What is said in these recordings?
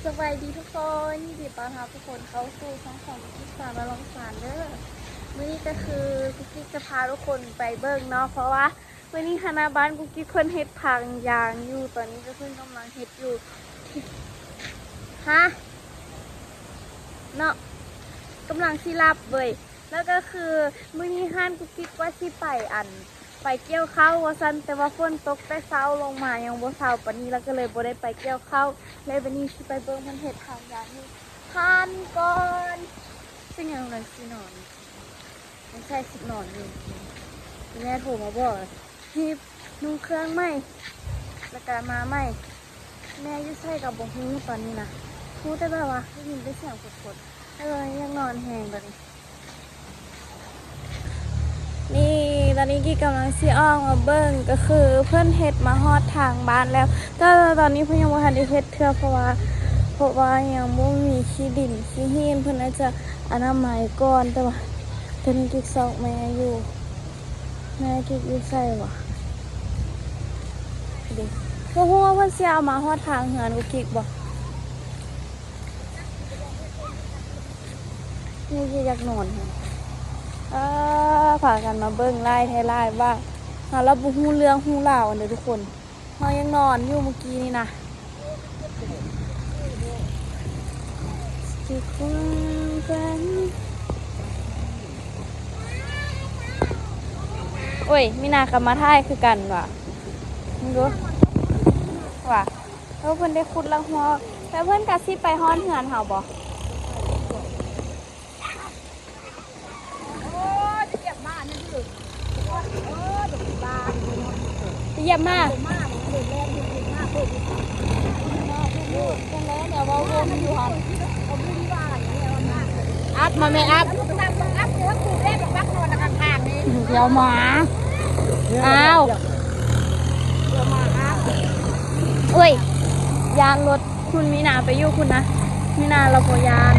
สบายดีทุกคนยินดีต้อนรับทุกคนเข้าสู่ช่องของกุ๊กสารและลองสารเด้อมื้อนี้ก็คือกุ๊กกิ๊กจะพาทุกคนไปเบิ่งเนาะเพราะว่ามื้อนี้คณะบ้านกุ๊กกิ๊กเพิ่นเฮ็ดทางยางอยู่ตอนนี้ก็เพิ่นกำลังเฮ็ดอยู่ฮะเนาะกำลังสิรับเว้ยแล้วก็คือมื้อนี้ห้านกุ๊กกิ๊กว่าสิไปเกี่ยวข้าวว่าซั่นแต่ว่าฝนตกแต่เช้าลงมายังบ่เช้าปานนี้แล้วก็เลยบ่ได้ไปเกี่ยวข้าวเลยวันนี้สิไปเบิ่งมันเฮ็ดทางยางนี่ทานก่อนซึ่งยังนั้นสินอนไม่ใช่สินอนอยู่แม่โทรมาบอกที่นุ่งเครื่องใหม่แล้วก็มาใหม่แม่อยู่ใส่กับบ่ฮู้ตอนนี้นะฮู้แต่แบบว่าได้ยินได้เสียงกดยังนอนแฮงแบบนี้นี่ตอนนี้กี้กำลังซีอ้องมาเบิ้งก็คือเพื่อนเฮ็ดมาฮอดทางบ้านแล้วแต่ตอนนี้เพื่อนยังไม่ทันได้เฮ็ดเทื่อเพราะว่ายังไม่มีขี้ดินขี้หินเพื่อนอาจจะอนามัยก่อนแต่ว่าตอนนี้กิ๊กซอกแม่อยู่แม่กิ๊กอยู่ใส่วะดิเพราะว่าเพื่อนเสียเอามาฮอดทางเหือนกูกิ๊กบอกนี่กิ๊กอยากนอนพากันมาเบิ้งไล่ไทยไล่ว่าเราบุหูเรื่องหูเล่าอันเดียวทุกคนเรายังนอนอยู่เมื่อกี้นี่นะที่คุณกันโอ้ยมีนากับมาท่ายคือกันว่ะมึงดูว่ะเพื่อนได้ขุดลังหัวแต่เพื่อนกะซิไปฮ้อนเหือนเห่าบ่เยี่ยมมากอัพมาไหมอัพเดี๋ยวมาอ้าวเอ้ยยานรถคุณมีนาไปอยู่คุณนะมีนาเราพอยาน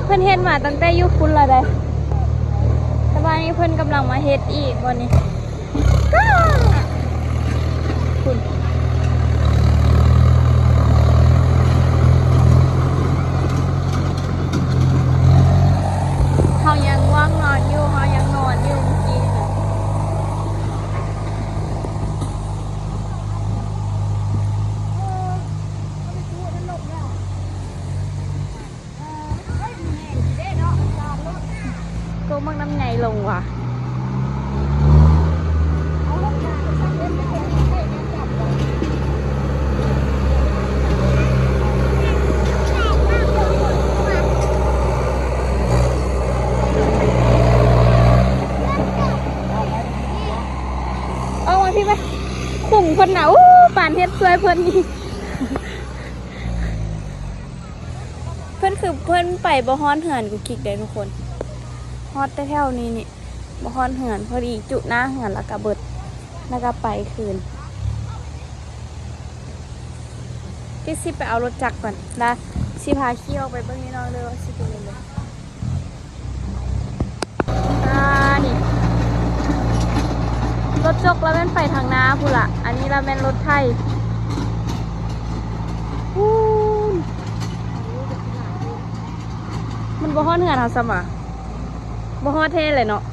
เพื่อนเฮ็ดมาตั้งแต่ยุคคุณละได้แต่ว่านี้เพื่อนกำลังมาเฮ็ดอีกวันนี้คุณเขายังว่างนอนอยู่เขายังนอนอยู่เมื่อกี้นะก็มักน้ำไงลงว่ะเอามาพี่ไปขุ่งเพิ่นน่ะป่านเฮ็ดสวยเพิ่นนี่เพิ่นคือเพิ่นไปบ่ฮ้อนเหือนกูคิกได้ทุกคนฮอดแต่แถวนี้นี่บ่ฮ้อนเหือนพอดีจุหน้าเหือนแล้วก็เบิดแล้วก็ไปคืนที่สิไปเอารถจักรก่อนนะสิพาขี่ออกไปเบิ่งนี่น้องเลยว่าสิเป็นยังไงนี่รถจกแล้วแม่นไปทางนาพูล่ะอันนี้เราแม่นรถไทยมันบ่ฮ้อนเหือนเฮาซะมาบ่ฮ้อนแท้เลยเนาะ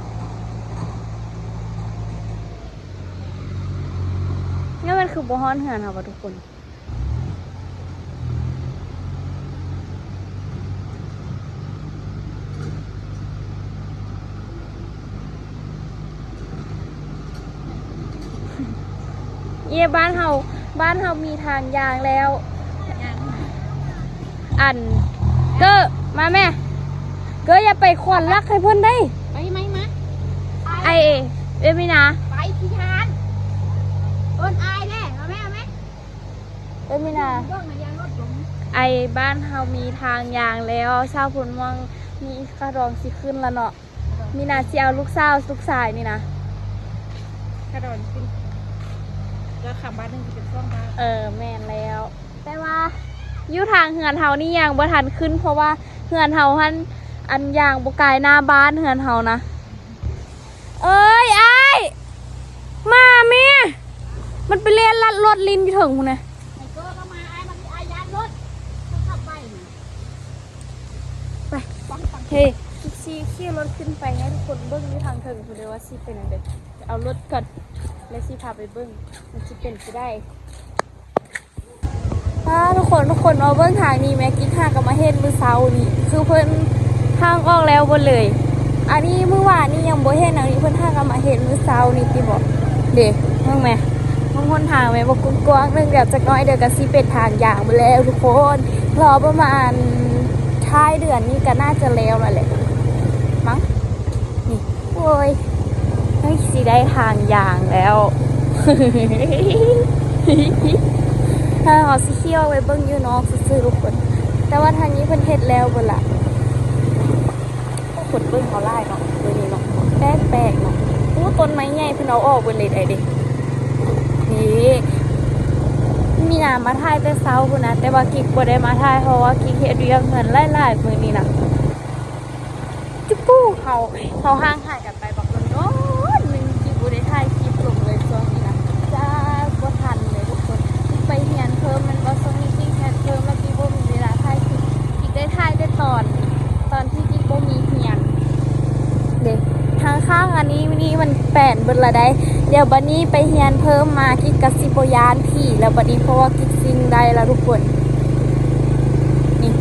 นี่มันคือบ่ฮ้อนเหือนเฮาบ่ทุกคนบ้านเฮามีทางยางแล้ว อันเก้อมาแม่เก้ออย่าไปขวัญรักให้เพิ่นได้ไปไหมมาไอเอ้ยไม่นะไปที่ทานเอิ้นอายแน่มาแม่เอาไหมเอ้ยไม่นะเบิ่งยางรถหลงไอบ้านเฮามีทางยางแล้วชาวพุ่นวังมีคารองสิขึ้นแล้วเนาะมีนาสิเอาลูกสาวลูกชายนี่นะกระโดดขึ้นแล้วขับบ้านนึงจะเป็นช่องบ้านแม่นแล้วแต่ว่าอยู่ทางเฮือนเฮานี่ยังบ่ทันขึ้นเพราะว่าเฮือนเฮาหันอันยางบ่กายหน้าบ้านเฮือนเฮานะเอ้ยไอ้มาแม่มันไปเรียนลัดรถลินอยู่ถึงพุ่นน่ะไอ้เกอก็มาไอ้มันอายานรถต้องขับไปไปเฮ้ยซีขี่รถขึ้นไปให้ทุกคนเบิ้งที่ทางถึงคุณเดียวว่าซีเป็นยังไงเอารถก่อนแล้วซีพาไปเบิ้งมันจะเป็นไปได้ทุกคนมาเบิ้งทางนี้แม่กิ๊กหากับมาเห็นมือเสานี่คือเพิ่นทางออกแล้วบนเลยอันนี้เมื่อวานนี่ยังบ่เห็นอันนี้เพิ่นทางกับมาเห็นมือเสานี่ที่บอกเด็กมั่งแม่มั่งคนทางแม่บอกกว้างๆนึงเดี๋ยวจะน้อยเดี๋ยวก็ซีเป็นทางอย่างไปแล้วทุกคนรอประมาณท้ายเดือนนี้ก็น่าจะแล้วแหละมั้งนี่โอ้ยไม่สิได้ทางอย่างแล้วถ้าเอาสิเขี้ยวไว้เบิ้งอยู่เนาะซื้อทุกคนแต่ว่าทางนี้เพิ่นเฮ็ดแล้วเบิ่นล่ะขุดเบิ้งเขาไล่เนาะตัวนี้เนาะแปลกๆเนาะต้นไม้ใหญ่เพิ่นเอาออกเบิ่นเลยได้เด้นี่มีนามาถ่ายแต่เช้าพุ่นนะแต่ว่ากิ๊กบ่ได้มาถ่ายเพราะว่ากิ๊กเฮ็ดเวียกเหมือนหลายๆมื้อนี้นะจุ๊บปู้เขาห่างหายกันไปบักโดนนึงกิ๊กบ่ได้ถ่ายคลิปลงเลยช่วงนี้นะจ้าบ่ทันเลยทุกคนกิ๊กไปเรียนเพิ่มมันบ่ช่วงนี้กิ๊กเรียนเพิ่มแล้วกิ๊กบ่มีเวลาถ่ายคลิปกิ๊กได้ถ่ายได้ตอนที่กิ๊กบ่มีเรียนเด้ทางข้างอันนี้มันแป้นเบิดละได้เดี๋ยวบัดนี้ไปเรียนเพิ่มมากิ๊กก็สิบ่ย้านพี่แล้วบัดนี้เพราะว่ากิ๊กซิ่งได้แล้วทุกคนนี่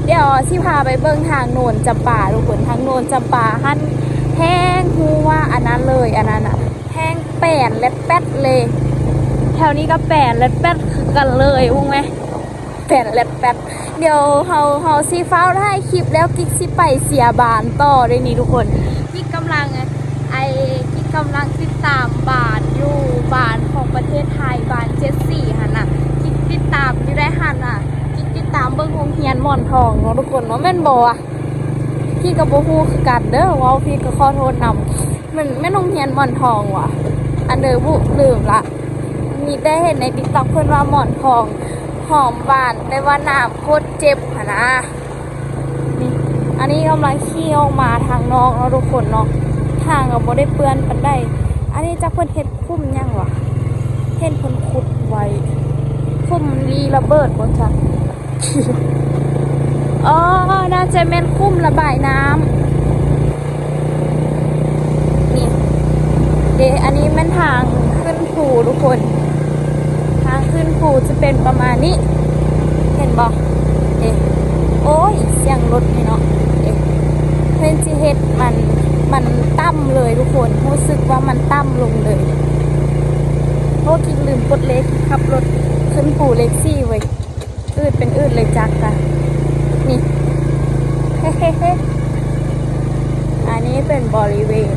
เดี๋ยวสิพาไปเบิ่งทางโนนจำปาทุกคนทางโนนจำปาหั่นแห้งฮู้ว่าอันนั้นเลยอันนั้นอ่ะแห้งแป้นและแป๊ดเลยแถวนี้ก็แป้นและแป๊ดคือกันเลยฮู้ไหมแป้นและแป๊ดเดี๋ยวเฮาสิฟ้าวถ่ายคลิปแล้วกิ๊กสิไปเสียบานต่อเลยนี่ทุกคนกิ๊กกำลังกิ๊กกำลังติดตามบานอยู่บานของประเทศไทยบาน74หั่นน่ะกิ๊กติดตามอยู่ได้หั่นน่ะติดตามเบิ่งโรงเรียนหม่อนทองเนาะทุกคนเนาะแม่นบ่อ่ะพี่ก็บ่ฮู้คือกันเด้อว่าพี่ก็ขอโทษนำมันแม่นโรงเรียนหม่อนทองว่ะอันเด้อบุลืมละมีได้เห็นใน TikTok เพิ่นว่าหม่อนทองหอมหวานแต่ว่าน้ำโคตรเจ็บหั่นนะนี่อันนี้กำลังขี่ออกมาทางนอกเนาะทุกคนเนาะทางก็บ่ได้เปื้อนปานใดอันนี้จักเพิ่นเฮ็ดคุ้มยังวะเห็นเพิ่นขุดไว้คุ้มรีระเบิดบ่จ๊ะอ๋อน่าจะเป็นคุ้มระบายน้ำนี่อันนี้เป็นทางขึ้นภูทุกคนทางขึ้นภูจะเป็นประมาณนี้เห็นบ่โอ้ยเสียงรถนี่เนาะเพื่อนสิเฮ็ดมันต่ำเลยทุกคนรู้สึกว่ามันต่ำลงเลยโอ้กิ๊กลืมกดเล็กขับรถขึ้นภูเล็กซี่ไว้อืดเป็นอืดเลยจักค่ะนี่เฮ้อันนี้เป็นบริเวณ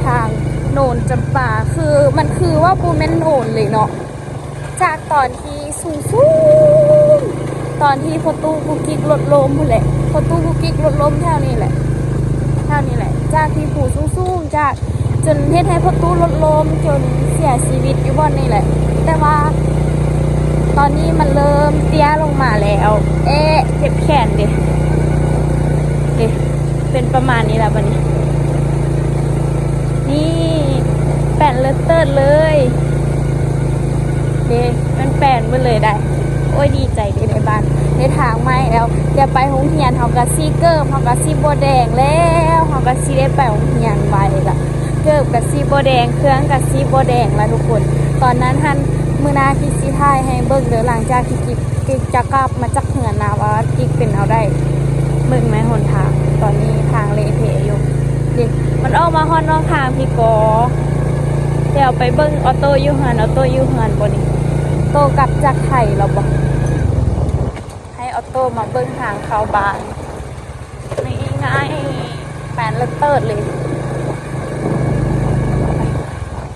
ทางโนนจำปาคือมันคือว่าปูแม่นโนนเลยเนาะจากตอนที่สูงตอนที่พอตู้กุกิ๊กรถล้มพูดแหละพอตู้กุกิ๊กรถล้มแถวนี้แหละจากที่ผูสูงจากจนเฮ็ดให้พอตู้รถล้มจนเสียชีวิตอยู่บนนี่แหละแต่ว่าตอนนี้มันเริ่มเตี้ยลงมาแล้วเจ็บแขนดิเป็นประมาณนี้แล้วบัดนี้นี่แป้นเลิศเติร์ดเลยมันแป้นไปเลยได้โอ้ยดีใจในบ้านในทางไม่แล้วอย่าไปโรงเรียนเฮากะซีเกิร์เฮากะซีโบแดงแล้วเฮากะซีได้ไปโรงเรียนไว้ละเกิร์กะซีโบแดงเครื่องกะซีโบแดงแล้วทุกคนตอนนั้นท่านมือนากิ๊กสิถ่ายให้เบิ่งเด้อหลังจากที่กิ๊กจะกลับมาจากเหือนนาว่ากิ๊กเป็นเอาได้เบิ่งแม่หนทางตอนนี้ทางเละเทะอยู่ดิมันออกมาฮอดนอกทางพี่กอเดี๋ยวไปเบิ่งออโต้ยูเหือนบ่นี่โตกลับจากไทยเราบ่ เอาโต้มาเบิ้งทางเข้าบ้านนี่ไงแฟนเลิศเติดเลย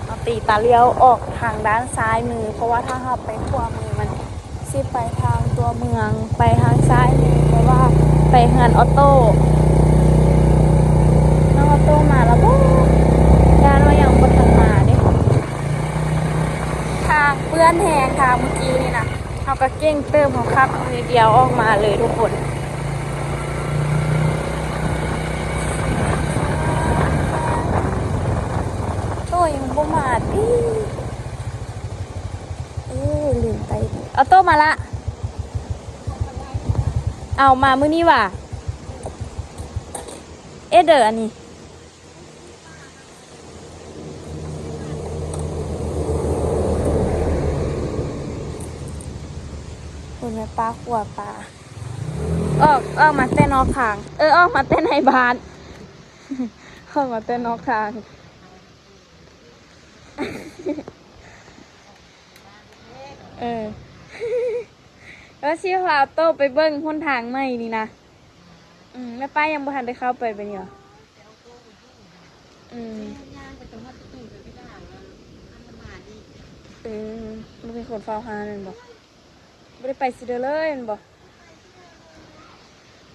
เอาตีตาเลี้ยวออกทางด้านซ้ายมือเพราะว่าถ้าเราไปขวามือมันสิไปทางตัวเมืองไปทางซ้ายมือเพราะว่าไปเฮือนออโต้น้องออโต้มาแล้วบ่ยานว่ายังบ่ทันมาเด้ทางเปื้อนแหงทางเมื่อกี้นี่นะเขาก็เก้งเติมของครับมือเดียวออกมาเลยทุกคนโต้ยังบ่มาดิลืมไปออโต้มาละเอามามื้อนี้ว่ะเด้ออันนี้คุณแม่ป้าขวปลาออกมาเต้นนอกทางออกมาเต้นในบ้านออกมาเต้นนอกทางแล้วชิพาโต้ไปเบิ้งพ้นทางใหม่นี่นะแม่ป้ายังบ่ทันได้เข้าไปเป็นเหรอมันเป็นคนเฝ้าหานั่นบอกไม่ได้ไปสิเดอเลยนั่นบอก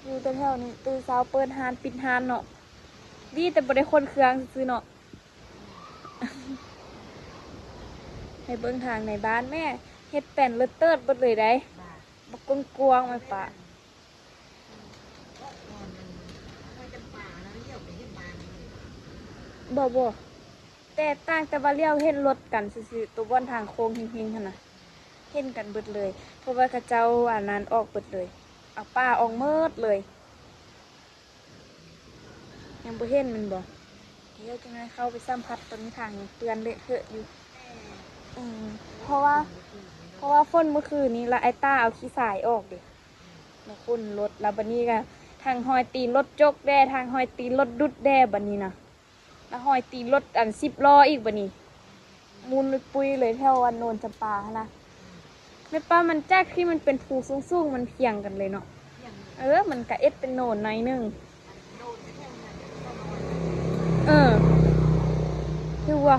อยู่แถวนี้ตื่นเช้าเปิดหานปิดหานเนาะดีแต่บ่ได้คนเครื่องซื้อเนาะ ให้เบิ้งทางในบ้านแม่เฮ็ดแป้นเลิศเติดเบิดเลยได้บักกวงๆไหมปะบ่แต่ต่างแต่ว่าเลี้ยวเห็นรถกันซื่อๆตัวบนทางโค้งหิงๆหั่นน่ะเห็นกันเบิดเลยเพราะว่ากระเจ้าอันนั้นออกเบิดเลยเอาป้าออกเมิดเลยยังบ่เห็นมันบ่เดี๋ยวจังได๋เข้าไปสัมผัสตอนนี้ทางเตือนเละเทอะอยู่เพราะว่าฝนเมื่อคืนนี้ละไอ้ต้าเอาขี้สายออกดิมาฝนรถแล้วบัดนี้ก็ทางหอยตีนรถจกแด่ทางหอยตีนรถดุดแด่บัดนี้นะแล้วหอยตีนรถอัน10 ล้ออีกบัดนี้มูลปุยเลยแถวอันโนนจำปานะแม่ป้ามันแจ๊กที่มันเป็นภูสูงๆมันเพียงกันเลยเนาะมันกะเอ็ดเป็นโนนหน่อยนึงคือว่า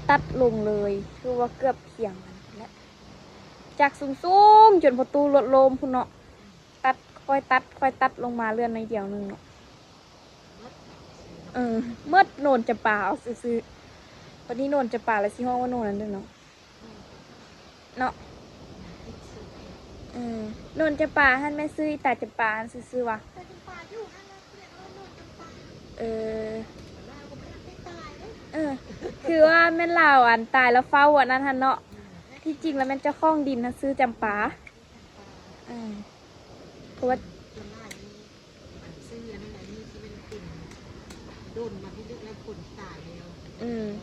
ตัดลงเลยคือว่าเกือบเพียงกันแล้วจากสูงๆจนประตูรถลมพุ่นเนาะค่อยตัดลงมาเลื่อนในเดียวนึงเนาะเมื่อโนนจะป่าเอาซื้อตอนนี้โนนจะป่าแล้วสิห้องว่าโนนนั่นด้วยเนาะโนนจะป่าฮันแม่ซื้อแต่จะป่าฮันซื้อวะคือว่าแม่ลาวอันตายแล้วเฝ้าอันนั้นฮันเนาะที่จริงแล้วแม่เจ้าของดินนะซื้อจำปาเพราะว่าโดนมาที่ลึกแล้วคนตายแล้ว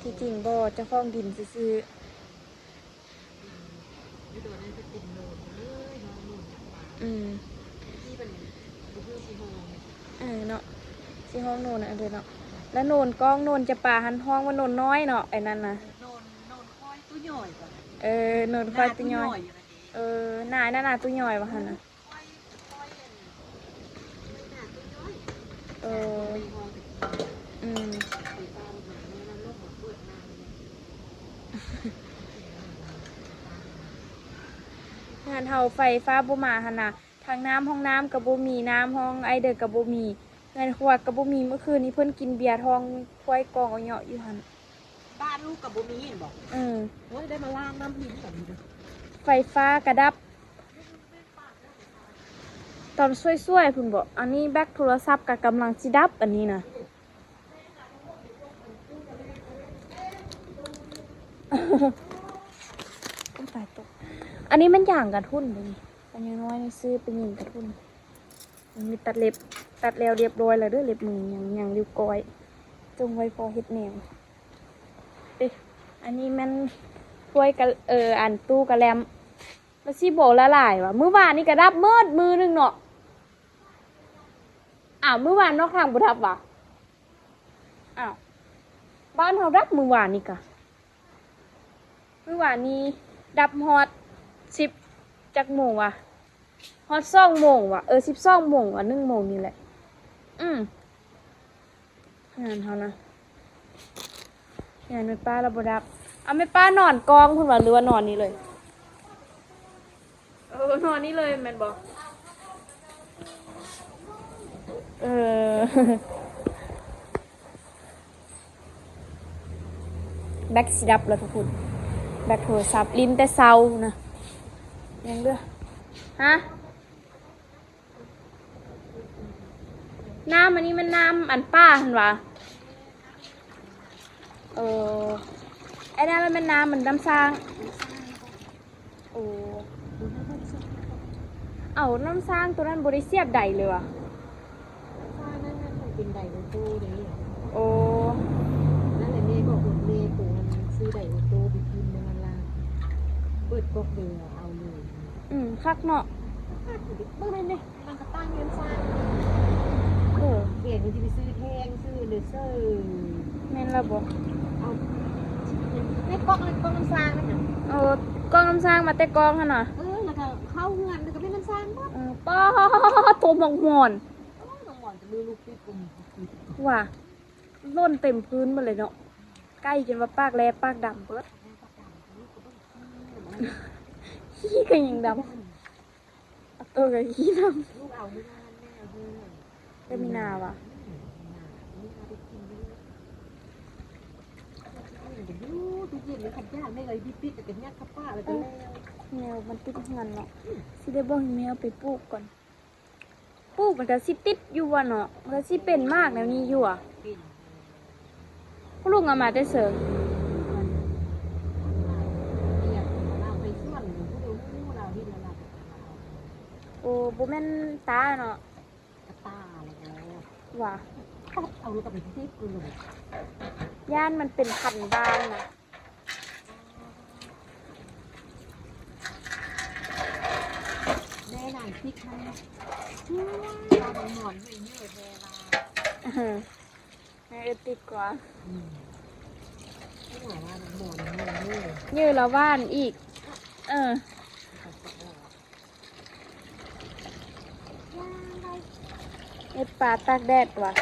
ที่จริงบ่เจ้าของดินซื้อโดนนั้นก็ติดโนนเลยน้องโนนจำปาที่เป็นบุกซีโฮงเนาะซีโฮงโนนอันเดียวเนาะแล้วโนนกองโนนจะป่าหันห้องว่าโนนน้อยเนาะไอ้นั่นนะโนนค่อยตู้ย่อยโนนค่อยตู้ย่อยนายน่าตู้ย่อยวะฮันนะงานเฮาไฟฟ้าบ่มาฮันนะทางน้ำห้องน้ำกับบ่มีน้ำห้องไอเด็กกับบ่มีเงินขวดกับบ่มีเมื่อคืนนี้เพิ่นกินเบียร์ทองควายกองเอาเหยาะอยู่หันบ้านลูกกับบ่มีเห็นบอกโอ้ยได้มาล้างน้ำพิมพ์แบบนี้ไฟฟ้ากระดับตอนช่วยๆคุณบอกอันนี้แบตโทรศัพท์กับกำลังสิดับอันนี้นะต้องตายตกอันนี้มันอย่างกระทุนเลยอันยังน้อยซื้อเป็นยิงกระทุนมีตัดเล็บตัดแล้วเรียบร้อยแล้วเด้อเล็บมือยังริ้วก้อยจงไว้พอเฮ็ดแนวอันนี้มันช่วยกันอันตู้กระแลมมาซีโบละลายวะมื้อวานนี่กระดับมือนึงเนาะมื้อวานนอกทางบุทับวะบ้านเราดับมื้อวานนี่กะมื้อวานนี้ดับฮอต10 จักโมงวะ ฮอด2 โมงว่ะ12 โมงว่ะ1 โมงนี่แหละงานเขานะงานแม่ป้าเราบ่ดับเอาแม่ป้านอนกองพุ่นว่าหรือว่านอนนี่เลยนอนนี่เลยแม่นบ่เออ แบ็กสิดับแล้วทุกคนแบ็กโทรศัพท์ลิ้นแต่เซานะยังเด้อฮะน้ำอันนี้มันน้ำอันป้าเห็นวะไอ้น้ำมันเป็นน้ำเหมือนน้ำสร้างโอ้เอาน้ำสร้างตัวนั้นบริเสียบใดเลยวะนั่นมันเป็นไดโอโต้เลยโอ้นั่นแหละเมย์บอกคุณเมย์ปู่มันซื้อไดโอโต้ไปกินในมันละเปิดก๊อกเดียวเอาเลย คักเนาะเมื่อไรเนี่ยมันก็ตั้งเงินสร้างเปลี่ยนมันจะไปซื้อแทงซื้อเลเซอร์แม่นละบ่เอาในก๊อกน้ำสร้างนะคะกล้องน้ำสร้างมาแต่กล้องหั่นน่ะแล้วก็เข้าเงินแล้วก็เป็นน้ำสร้างป่ะป้าตัวหมอกหมอนน้องหมอนจะมือลูกพี่กลุ่มว่ะล่นเต็มพื้นหมดเลยเนาะใกล้จนว่าปากแลปากดำเบิดขี้ก็ยังดำกับขี้ดำลูกเอาไม่นานแม่เพื่อนก็มีนาว่ะดูเย็นเลยขัดยากไม่เลยปิดแต่เป็นยากข้าป้าเลยแมวมันติดเงินเนาะสิได้บอกแมวไปปลูกก่อนปลูกมันก็สิติดอยู่วะเนาะมันก็สิเป็นมากแล้วนี่อยู่อ่ะพวกลุงเอามาได้เสริมโอ้บุแม่นตาเนาะตาแล้วว่ะเอาลูกกับไปที่กูเลยย่านมันเป็นพันบ้านนะแม่นายพริกให้ตาหมอนไม่เยอะแม่ลาแม่ติดกว่าไม่หมายว่าหมอนยืดละว่านอีกเอ็ดปลาตากแดดว่ะ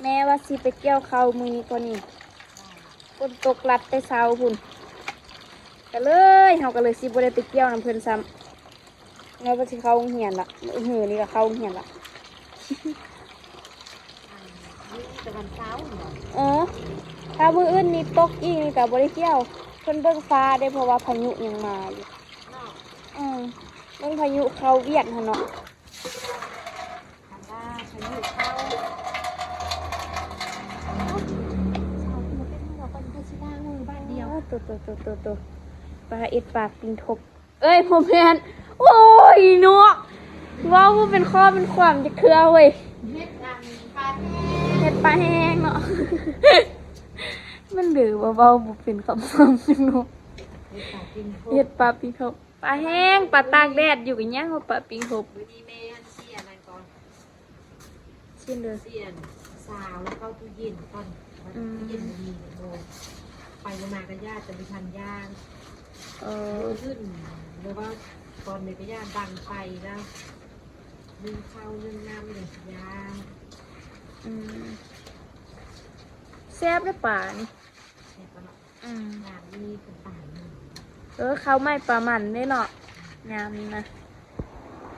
แม่ว่าสิไปเกี่ยวข้าวมือนี้ก่อนนี่ฝนตกลัดแต่เช้าพุ่นก็เลยเฮาก็เลยสิบ่ได้ไปเกี่ยวน้ำเพิ่นซ้ำแล้วบ่สิเข้าโรงเรียนละนี่ก็เข้าโรงเรียนละจะวันเช้าเหรอถ้ามื้ออื่นนี่ตกอีกนี่ก็บ่ได้เกี่ยวเพิ่นเบิ่งฟ้าได้เพราะว่าพายุยังมาอยู่เบิ่งพายุเข้าเวียดหั่นเนาะพายุเข้าตัวปลาเอ็ดปลาปิงทบผมแพนโอ้ยเนาะว้าวเป็นข้อเป็นความจะเคลือเว้ยเฮ็ดปลาแห้งเฮ็ดปลาแห้งเนาะมันดื้อเบาๆบุเป็นคำความเป็นเนาะเฮ็ดปลาปิงทบปลาแห้งปลาตากแดดอยู่กันยังว่าปลาปิงทบวันนี้แม่เสียอะไรก่อนเสียนเด้อเสียนสาวแล้วเข้าตู้เย็นก่อนตู้เย็นมีโมไปมากับญาติจะไปทันย่างขึ้นหรือว่าตอนในกระย่างดังไปนะนึ่งข้าวนึ่งน้ำเลยย่างแซ่บได้ป่านี่งานนี้เป็นป่าเขาไม่ปลามันได้เนาะงามนี้นะ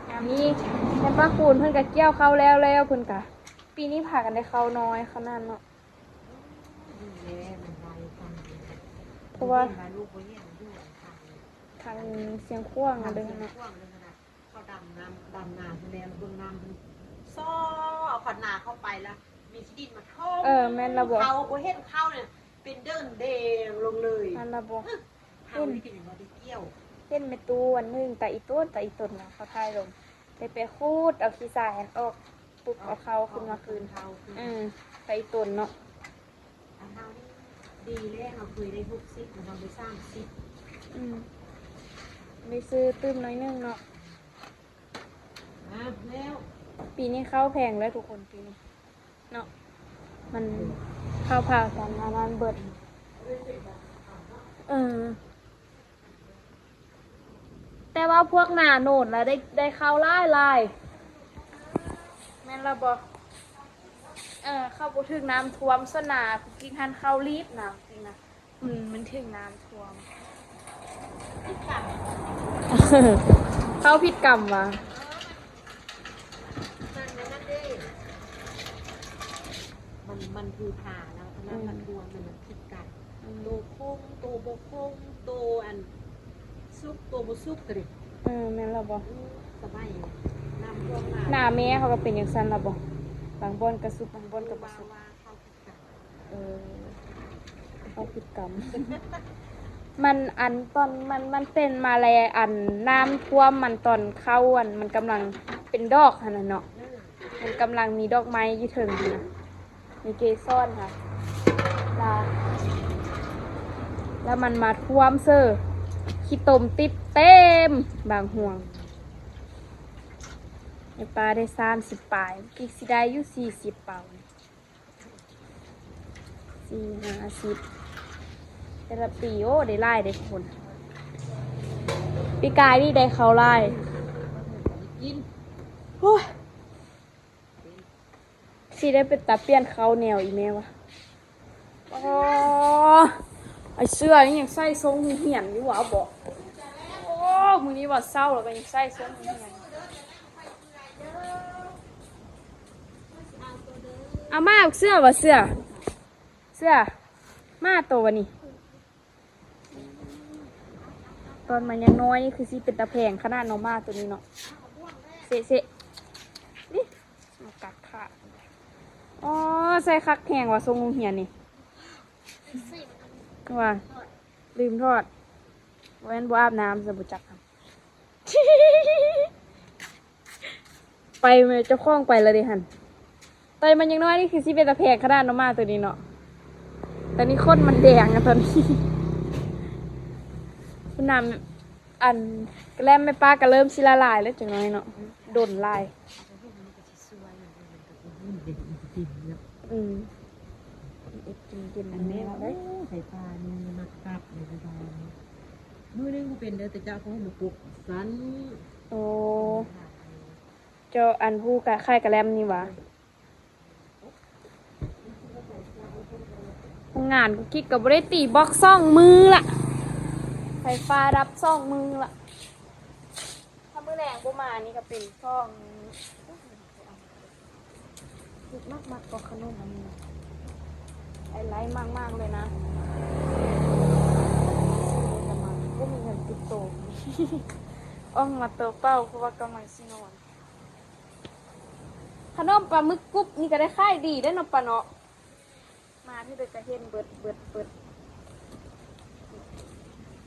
งามนี้แม่ป้าคูณเพิ่นกะเกี่ยวเข้าแล้วเพิ่นกะปีนี้ผ่ากันได้เข้าน้อยขนาดเนาะเพราะว่าทางเสียงข่วงอะไรเนาะเขาดำนาแสดงเบื้องน้ำซ้อเอาขนาเข้าไปแล้วมีที่ดินมาท่อแม่นระบบเขาเห็นเข้าเนี่ยเป็นเดินเดงลงเลยอันระบบเขาที่เป็นบอดี้เกี่ยวเห็นเมตูวันนึงแต่อีต้นนะเขาทายลงไปคูดเอาขี้ทรายหันออกปุ๊บเอาเขาขึ้นมาคืนแต่อีต้นเนาะดีแรกเราเคยได้60เราไปสร้าง10ไปซื้อตื้มน้อยนึงเนาะแล้ว ปีนี้ข้าวแพงแล้วทุกคนปีนี้เนาะมันข้าวผ่ากันมามันเบิดแต่ แต่ว่าพวกหนาโน่นแล้วได้เข้าลายแม่นละบ่เข้าบ่ถึงน้ำท่วมสนากินทันเข้ารีบน้ำจริงนะมันถึงน้ำท่วม เข้าผิดกรรมวะมันคือผ่าแล้วอันนั้นมันรวมมันคิดกันตัวโค้งตัวบกโค้งตัวอันซุกตัวบซุกกระดิ แม่นละบ่ สบายน้ำรวมมา หน้าแม่เขาก็เป็นอย่างสั้นละบ่บางบอนกระสุบบางบอนกระบ่สุบ ว่าเข้าคิดกัน เข้าผิดกรรม มันอันตอนมันเป็นมาแลอันน้ำท่วมมันตอนเข้าอันมันกำลังเป็นดอกหั่นน่ะเนาะมันกำลังมีดอกไม้อยู่ถึงอยู่นะมีเกสรค่ะแล้วมันมาท่วมเซอร์ขี้ตมติดเต็มบางห่วงไอ้ปลาได้30 ปลายกิกสิได้อยู่40 เป่า40-50แต่ละปีโอ้ได้ไล่ได้คนปีกายนี่ได้เขาไล่ กิน โอ้ยสิได้เป็นตาเปลี่ยนเขาแนวอีแม่วะอ๋อไอเสื้อนี่ยังใส่ทรงเหี่ยนอยู่วะบอกโอ้มือนี้ว่าเศร้าแล้วก็ยังใส่ทรงเหี่ยนเอามาเอาเสื้อวะเสื้อมาตัวนี้ตอนมันยังน้อยนี่คือสิเป็นตะแพงขนาดน้องมาตัวนี้เนาะเสะนี่มากัดขาอ๋อใส่คักแหงว่ะทรงเหี่ยนนี่ว่าลืมทอดเว้นบ่อาบน้ำจะบุจักครับ ไปมันเจ้าคล้องไปแล้วดิหันตอนมันยังน้อยนี่คือสิเป็นตะแพงขนาดน้องมาตัวนี้เนาะตอนนี้ข้นมันแดงอะตอนนี้คุณนำอันแกล้มแม่ป้าก็เริ่มสิละลายแล้วจังน้อยเนาะโดนลายกินอันนี้เราได้ ไข่ปลานี่มักกลับในกระดานมือนึงกูเป็นเด้อแต่เจ้าเขาบุกปุกสัน โอ้เจ้าอันผู้กะค่ายกะแลมนี่หวะงานกูคิดกับบริตีบล็อกซ่องมือล่ะไฟฟ้ารับซ่องมือล่ะถ้ามือแรงกูมานี่ก็เป็นซ่องมากก็ขนมอันนี้ไอไลท์มากเลยนะแต่มาก็มีเงินติดโตอ้องมาเตอเป้าเพราะว่ากำลังสินอนขนมปลาหมึกกรุบนี่ก็ได้ค่ายดีได้เนาะปะเนาะมาที่เด็กจะเห็นเบิด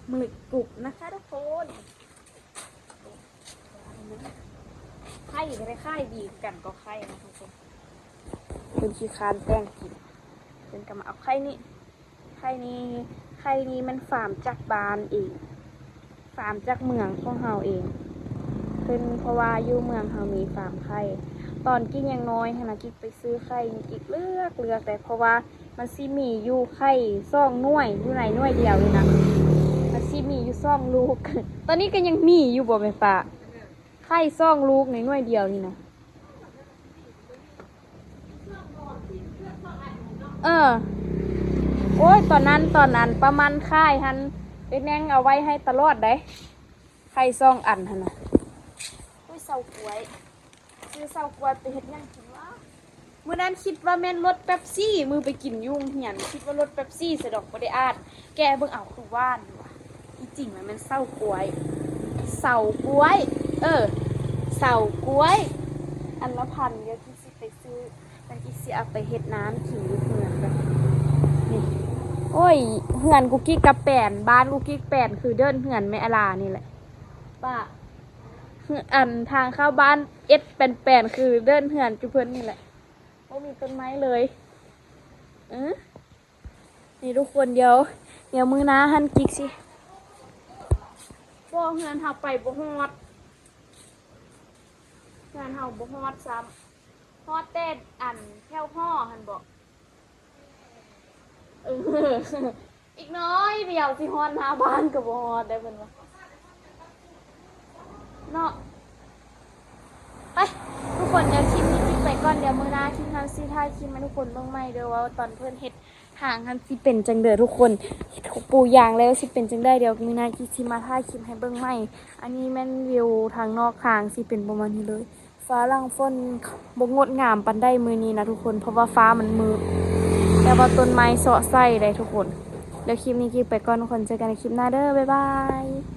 หมึกกรุบนะคะทุกคนไข่ก็ได้ค่ายดีกันก็ไข่นะทุกคนเป็นขี้คานแป้งกินเป็นกำมาเอาไข่นี้มันฟาร์มจากบานเองฟาร์มจากเมืองของเฮาเองเป็นเพราะว่าอยู่เมืองเฮามีฟาร์มไข่ตอนกิ๊กยังน้อยขณะกิ๊กไปซื้อไข่กิ๊กเลือกแต่เพราะว่ามันซีมีอยู่ไข่ซ่องหน่วยอยู่ไหนหน่วยเดียวเลยนะมันซีมีอยู่ซ่องลูก ตอนนี้ก็ยังมีอยู่บ่แม่ป้าไข่ซ่องลูกในหน่วยเดียวนี่นะโอ้ยตอนนั้นประมาณค่ายหันเป็นแนงเอาไว้ให้ตลอดได้ไข่ซ่องอันหันนะอุ้ยเสากล้วยซื้อเสากล้วยไปเฮ็ดยังกินวะมื้อนั้นคิดว่าแม่นรถเป๊ปซี่มือไปกินยุ่งเหียนคิดว่ารถเป๊ปซี่สะดอกบ่ได้อาดแกเบิ่งเอาคือว่านอยู่ว่ะที่จริงมันเป็นเสากล้วยเสากล้วยเสากล้วยอันละพันเดี๋ยวที่สิไปซื้อมันที่สิเอาไปเฮ็ดน้ำขิงอยู่เฮือนกันนี่โอ้ยเฮือนกูกิ๊กกับแป้นบ้านกูกิ๊กแป้นคือเดินเฮือนแม่อลานี่แหละป้าอันทางเข้าบ้านแป้นคือเดินเฮือนจุเพิ่นนี่แหละไม่มีต้นไม้เลยนี่ทุกคนเดี๋ยวมือนะหันกิ๊กสิบ่เฮือนเฮาไปบ่ฮอดเฮือนเฮาบ่ฮอดซ้ำฮอดแต่อันแถวห่อหันบอกอีกน้อยเดียวสิฮอดหน้าบ้านก็บ่ฮอดได้เพิ่นว่า เนาะไปทุกคนเดี๋ยวคลิปนี้กินไปก่อนเดี๋ยวมื้อหน้าทีมงานซีถ่ายคลิปให้ทุกคนเบิ่งใหม่เด้อว่าตอนเพิ่นเฮ็ดทางกันสิเป็นจังเด้อทุกคนปูยางแล้วสิเป็นจังได้เดี๋ยวมื้อหน้าสิมาถ่ายคลิปให้เบิ่งใหม่อันนี้แม่นวิวทางนอกทางสิเป็นประมาณนี้เลยฟ้าหลังฝนบ่งดงามปานใดมื้อนี้นะทุกคนเพราะว่าฟ้ามันมืดแต่ว่าต้นไม้เสาะไส้ได้ทุกคนเดี๋ยวคลิปนี้กินไปก่อนทุกคนเจอกันในคลิปหน้าเด้อบ๊ายบาย